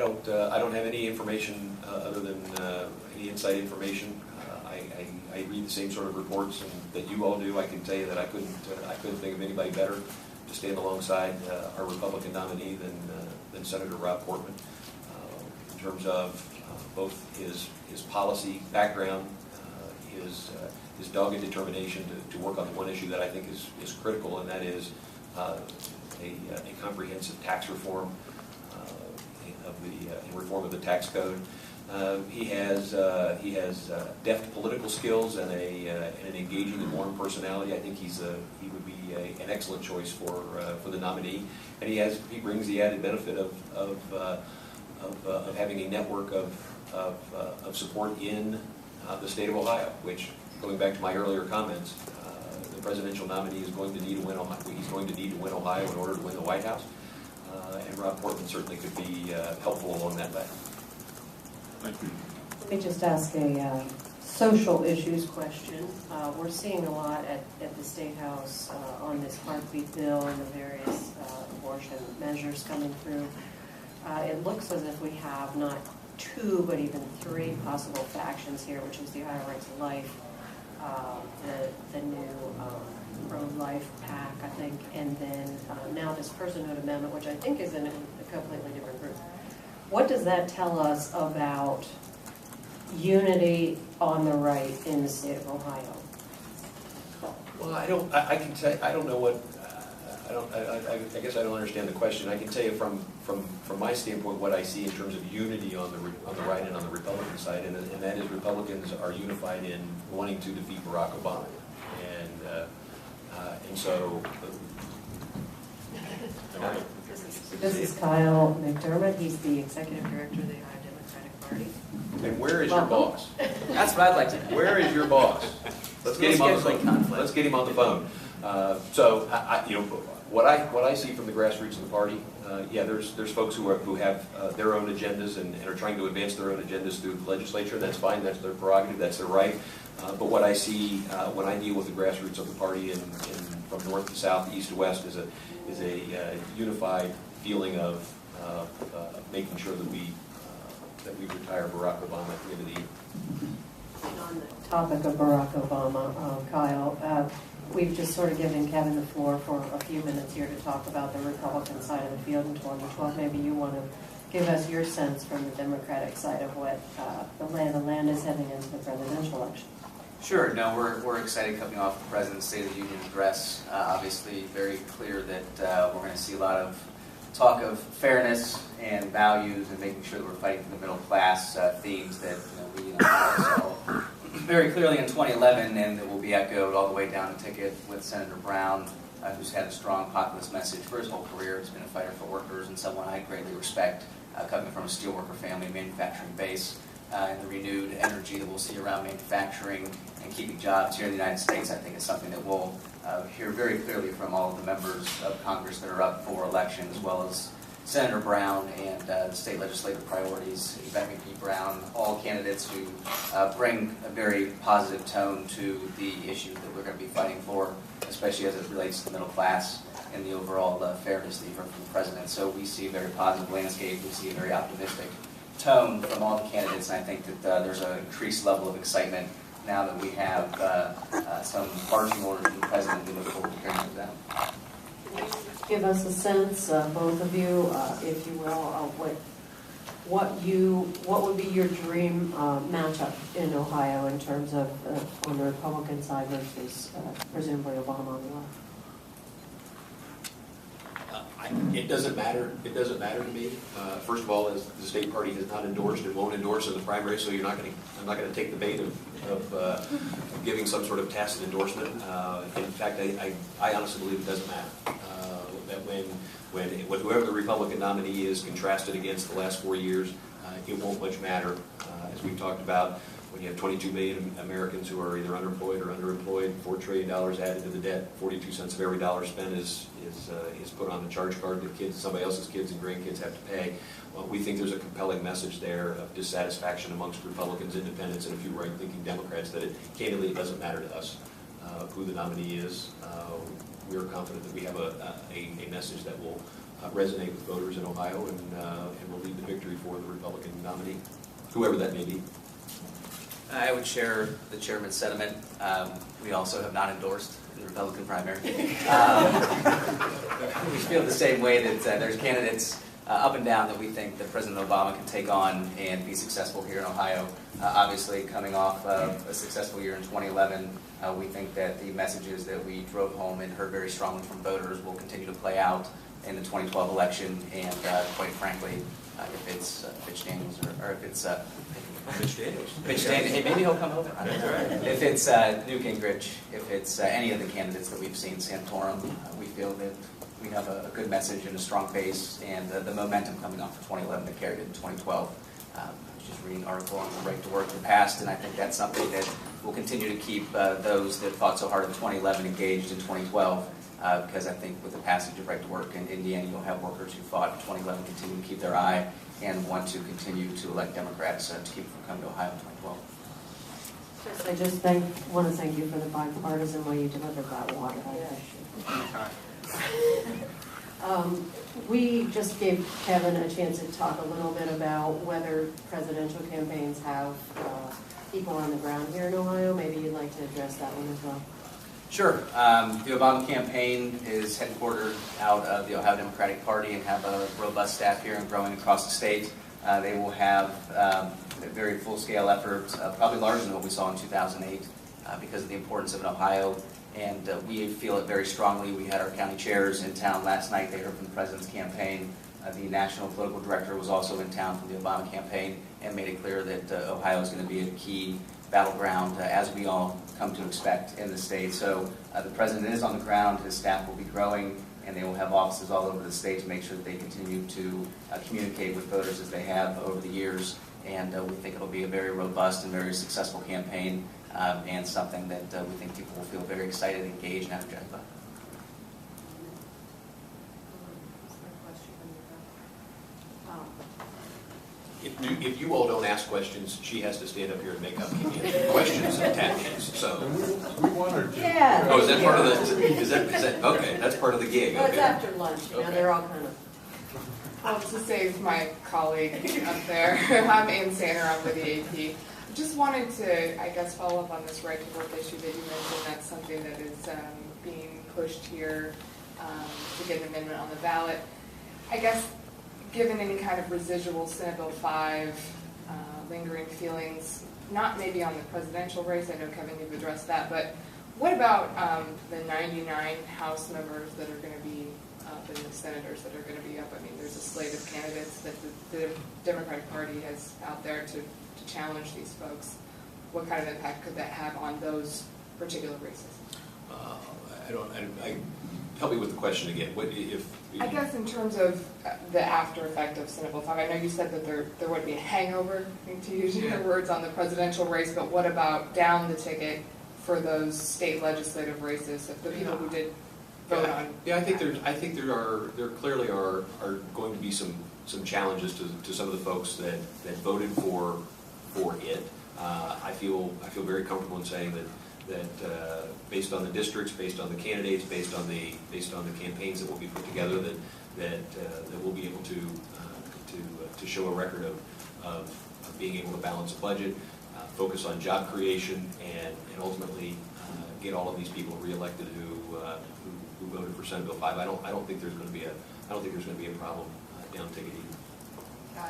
I don't have any information other than any inside information. I read the same sort of reports that you all do. I can tell you that I couldn't think of anybody better to stand alongside our Republican nominee than Senator Rob Portman in terms of both his policy background, his dogged determination to work on the one issue that I think is critical, and that is a comprehensive tax reform reform of the tax code. He has deft political skills and an engaging and warm personality. I think he would be an excellent choice for the nominee, and he brings the added benefit of having a network of support in the state of Ohio, which, going back to my earlier comments, the presidential nominee is going to need to win Ohio. He's going to need to win Ohio in order to win the White House, and Rob Portman certainly could be helpful along that way. Thank you. Let me just ask a social issues question. We're seeing a lot at the State House on this heartbeat bill and the various abortion measures coming through. It looks as if we have not two, but even three possible factions here, which is the Iowa Right to Life, the new pro-life PAC, I think, and then now this personhood amendment, which I think is in a completely different group. What does that tell us about unity on the right in the state of Ohio? Well, I don't know what. I guess I don't understand the question. I can tell you from my standpoint what I see in terms of unity on the right and on the Republican side, and that is Republicans are unified in wanting to defeat Barack Obama, and so. This is Kyle McDermott. He's the executive director of the Iowa Democratic Party. And where is your boss? That's what I'd like to know. Where is your boss? Let's get him on the phone. Let's get him on the phone. So, what I see from the grassroots of the party, there's folks who have their own agendas and are trying to advance their own agendas through the legislature. That's fine. That's their prerogative. That's their right. But what I see when I deal with the grassroots of the party from north to south, east to west, is a unified feeling of making sure that we retire Barack Obama at the end of the year. And on the topic of Barack Obama, Kyle, we've just sort of given Kevin the floor for a few minutes here to talk about the Republican side of the field in 2012. Maybe you want to give us your sense from the Democratic side of what the land is heading into the presidential election. Sure. No, we're excited coming off the President's State of the Union address. Obviously, very clear that we're going to see a lot of talk of fairness and values and making sure that we're fighting for the middle class themes that we saw very clearly in 2011, and that will be echoed all the way down the ticket with Senator Brown, who's had a strong populist message for his whole career. He's been a fighter for workers and someone I greatly respect, coming from a steelworker family, manufacturing base, and the renewed energy that we'll see around manufacturing and keeping jobs here in the United States. I think is something that we'll hear very clearly from all of the members of Congress that are up for election, as well as Senator Brown and the state legislative priorities, Yvette McGee Brown, all candidates who bring a very positive tone to the issue that we're going to be fighting for, especially as it relates to the middle class and the overall fairness that you've heard from the President. So we see a very positive landscape. We see a very optimistic tone from all the candidates, and I think that there's an increased level of excitement now that we have some marching orders from the President. We look forward to hearing from them. Give us a sense, both of you, if you will, what would be your dream matchup in Ohio in terms of on the Republican side versus presumably Obama on the left? It doesn't matter. It doesn't matter to me. First of all, as the state party has not endorsed and won't endorse in the primary, so I'm not going to take the bait of giving some sort of tacit endorsement. In fact, I honestly believe it doesn't matter. That when whoever the Republican nominee is contrasted against the last 4 years, it won't much matter. As we've talked about, when you have 22 million Americans who are either unemployed or underemployed, $4 trillion added to the debt, 42 cents of every dollar spent is put on the charge card that somebody else's kids and grandkids have to pay. Well, we think there's a compelling message there of dissatisfaction amongst Republicans, independents, and a few right-thinking Democrats that candidly it doesn't matter to us who the nominee is. We are confident that we have a message that will resonate with voters in Ohio, and will lead the victory for the Republican nominee, whoever that may be. I would share the chairman's sentiment. We also have not endorsed the Republican primary. We feel the same way that there's candidates up and down that we think that President Obama can take on and be successful here in Ohio. Obviously, coming off of a successful year in 2011, we think that the messages that we drove home and heard very strongly from voters will continue to play out in the 2012 election. And quite frankly, if it's Mitch Daniels or if it's Mitch Daniels, hey, maybe he'll come over. I don't know. If it's Newt Gingrich, if it's any of the candidates that we've seen, Santorum, we feel that we have a good message and a strong base, and the momentum coming off of 2011 that carried it in 2012. I was just reading an article on the right to work in the past, and I think that's something that will continue to keep those that fought so hard in 2011 engaged in 2012, because I think with the passage of right to work in Indiana, you'll have workers who fought in 2011 continue to keep their eye and want to continue to elect Democrats to keep from coming to Ohio in 2012. I just want to thank you for the bipartisan way you delivered that water. We just gave Kevin a chance to talk a little bit about whether presidential campaigns have people on the ground here in Ohio. Maybe you'd like to address that one as well. Sure. The Obama campaign is headquartered out of the Ohio Democratic Party and have a robust staff here and growing across the state. They will have a very full-scale effort, probably larger than what we saw in 2008 because of the importance of it in Ohio. And we feel it very strongly. We had our county chairs in town last night. They heard from the president's campaign. The national political director was also in town from the Obama campaign and made it clear that Ohio is going to be a key battleground, as we all come to expect in the state. So the president is on the ground. His staff will be growing, and they will have offices all over the state to make sure that they continue to communicate with voters as they have over the years. And we think it'll be a very robust and very successful campaign. And something that we think people will feel very excited, engaged, and energized about. If you all don't ask questions, she has to stand up here and make up questions and tap dance. So. We want her to. Yeah. Oh, is that part of the? Is that okay? That's part of the gig. Well, it's Okay. after lunch. You know, Okay. they're all kind of. Well, to save my colleague up there, I'm Ann Sander, I'm with the AP. Just wanted to, I guess, follow up on this right to work issue that you mentioned. That's something that is being pushed here to get an amendment on the ballot. I guess, given any kind of residual Senate Bill 5 lingering feelings, not maybe on the presidential race, I know, Kevin, you've addressed that, but what about the 99 House members that are going to be up and the senators that are going to be up? I mean, there's a slate of candidates that the Democratic Party has out there to challenge these folks. What kind of impact could that have on those particular races? Help me with the question again. What if? I guess in terms of the after effect of Senate Bill 5, I know you said that there would be a hangover, I think, to use your words, on the presidential race, but what about down the ticket for those state legislative races, if the people who did vote on? Yeah, I think there clearly are going to be some challenges to some of the folks that voted for it. I feel very comfortable in saying that based on the districts, based on the candidates, based on the campaigns that will be put together, that we'll be able to show a record of being able to balance a budget, focus on job creation, and ultimately get all of these people reelected who voted for Senate Bill 5. I don't think there's going to be a problem down ticket either.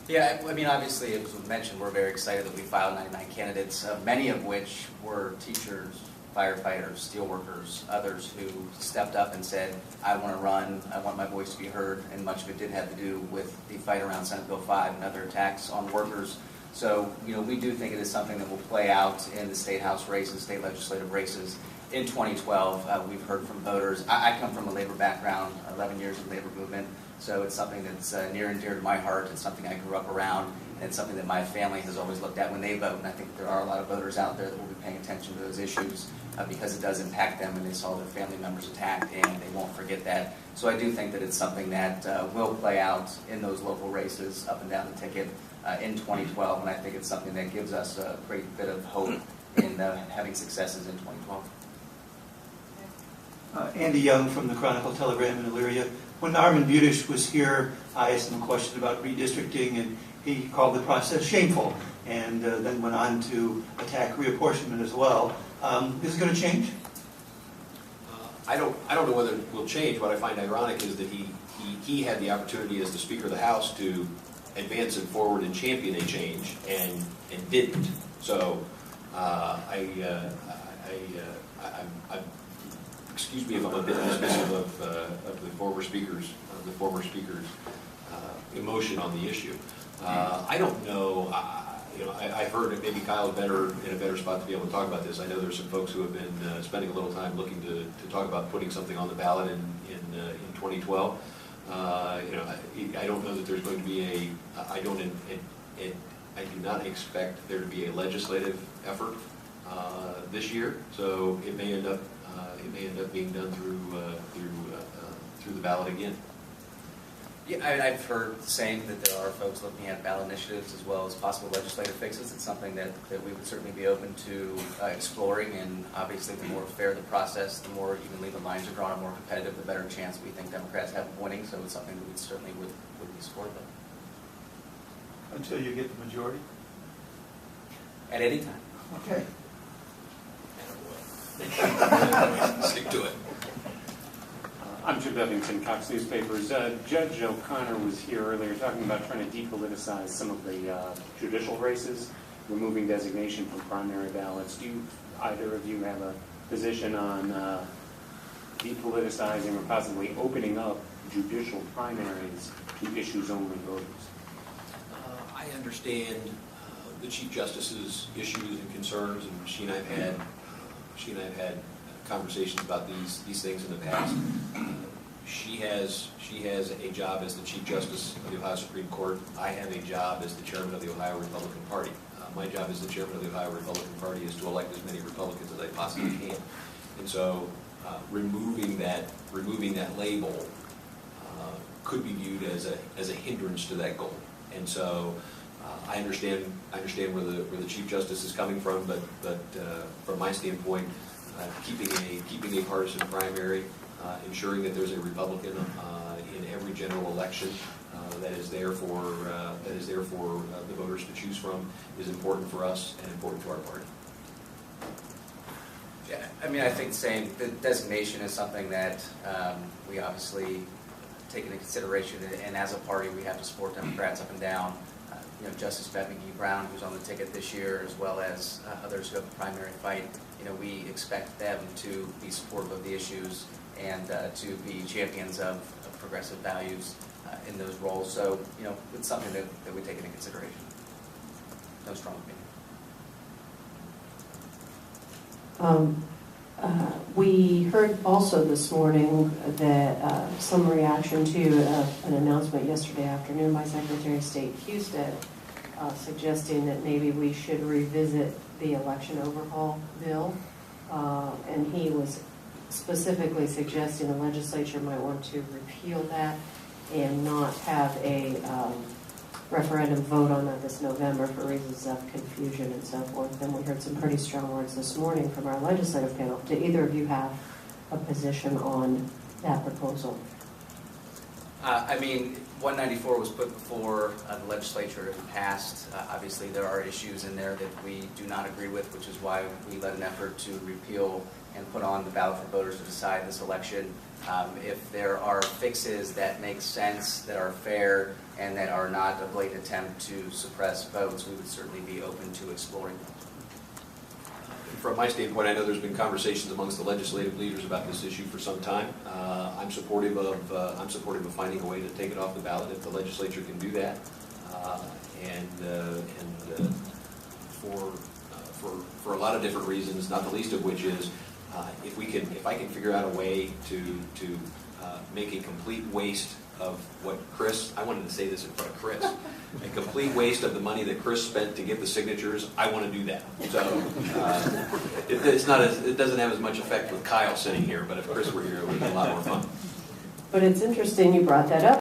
Yeah, I mean, obviously, as was mentioned, we're very excited that we filed 99 candidates, many of which were teachers, firefighters, steelworkers, others who stepped up and said, I want to run, I want my voice to be heard, and much of it did have to do with the fight around Senate Bill 5 and other attacks on workers. So, we do think it is something that will play out in the state house races, state legislative races. In 2012, we've heard from voters. I come from a labor background, 11 years of labor movement. So it's something that's near and dear to my heart. It's something I grew up around, and it's something that my family has always looked at when they vote. And I think there are a lot of voters out there that will be paying attention to those issues because it does impact them, and they saw their family members attacked, and they won't forget that. So I do think that it's something that will play out in those local races up and down the ticket in 2012, and I think it's something that gives us a great bit of hope in having successes in 2012. Andy Young from the Chronicle Telegram in Elyria. when Armin Budish was here, I asked him a question about redistricting, and he called the process shameful, and then went on to attack reapportionment as well. Is it going to change? I don't know whether it will change. What I find ironic is that he had the opportunity as the Speaker of the House to advance it forward and champion a change, and didn't. So excuse me if I'm a bit dismissive of the former speaker's emotion on the issue. I don't know. I've heard that maybe Kyle's in a better spot to be able to talk about this. I know there's some folks who have been spending a little time looking to talk about putting something on the ballot in 2012. I don't know that there's going to be I do not expect there to be a legislative effort this year. So it may end up being done through the ballot again. Yeah, I mean, I've heard saying that there are folks looking at ballot initiatives as well as possible legislative fixes. It's something that we would certainly be open to exploring, and obviously the more fair the process, the more evenly the lines are drawn, and more competitive, the better chance we think Democrats have of winning. So it's something that we certainly would be supportive of. Until you get the majority? At any time. Okay. Stick to it. I'm Jim Bevington, Cox Newspapers. Judge O'Connor was here earlier talking about trying to depoliticize some of the judicial races, removing designation from primary ballots. Do either of you have a position on depoliticizing or possibly opening up judicial primaries to issues-only voters? I understand the Chief Justice's issues and concerns, and she and I have had conversations about these things in the past. She has a job as the Chief Justice of the Ohio Supreme Court. I have a job as the Chairman of the Ohio Republican Party. My job as the Chairman of the Ohio Republican Party is to elect as many Republicans as I possibly can. And so removing that label could be viewed as a hindrance to that goal. And so I understand where the Chief Justice is coming from, but from my standpoint, keeping a partisan primary, ensuring that there's a Republican in every general election that is there for the voters to choose from is important for us and important to our party. Yeah, I mean, I think saying the designation is something that we obviously take into consideration, and as a party, we have to support Democrats up and down. Justice Beth McGee Brown, who's on the ticket this year, as well as others who have a primary fight, we expect them to be supportive of the issues and to be champions of progressive values in those roles. So, it's something that we take into consideration. No strong opinion. We heard also this morning that some reaction to an announcement yesterday afternoon by Secretary of State Houston suggesting that maybe we should revisit the election overhaul bill. And he was specifically suggesting the legislature might want to repeal that and not have a referendum vote on that this November for reasons of confusion and so forth. And we heard some pretty strong words this morning from our legislative panel. Do either of you have a position on that proposal? I mean, 194 was put before the legislature and passed. Obviously, there are issues in there that we do not agree with, which is why we led an effort to repeal and put on the ballot for voters to decide this election. If there are fixes that make sense, that are fair, and that are not a blatant attempt to suppress votes, we would certainly be open to exploring them. From my standpoint, I know there's been conversations amongst the legislative leaders about this issue for some time. I'm supportive of finding a way to take it off the ballot if the legislature can do that, for a lot of different reasons, not the least of which is if I can figure out a way to make a complete waste of what Chris, I wanted to say this in front of Chris, a complete waste of the money that Chris spent to get the signatures, I want to do that. So it doesn't have as much effect with Kyle sitting here, but if Chris were here, it would be a lot more fun. But it's interesting you brought that up.